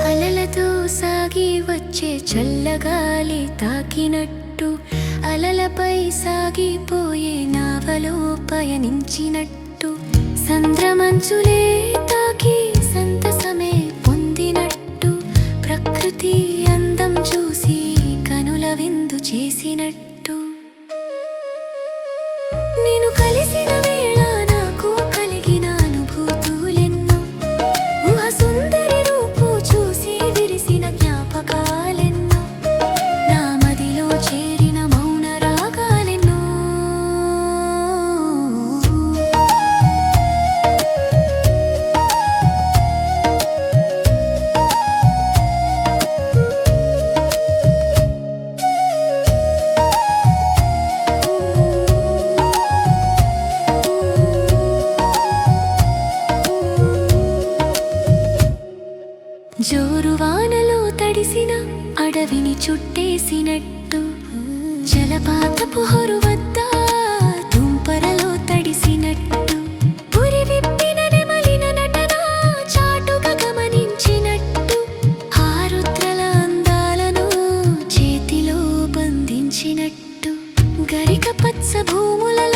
అలలతో సాగి వచ్చే చల్లగాలి తాకినట్టు, అలలపై సాగిపోయే నావలో పయనించినట్టు, సంద్రమంచులే తాకి సంతసమే పొందినట్టు, ప్రకృతి అందం చూసి కనుల విందు చేసినట్టు, నేను కలిసిన వేళ నాకు కలిగిన అనుభూతులెన్నో, ఊహ సుందరి రూపు చూసి విరిసిన జ్ఞాపకాలెన్నో, నా మదిలో చేరిన మౌన రాగాలెన్నో. జోరువానలో తడిసిన అడవిని చుట్టేసినట్టు, జలపాతపు హొరు వద్ద తుంపరలో తడిసినట్టు, పురి విప్పిన నెమలిన నటన చాటుగా గమనించినట్టు, ఆరుద్రల అందాలను చేతిలో బంధించినట్టు, గరిక పచ్చ భూములలో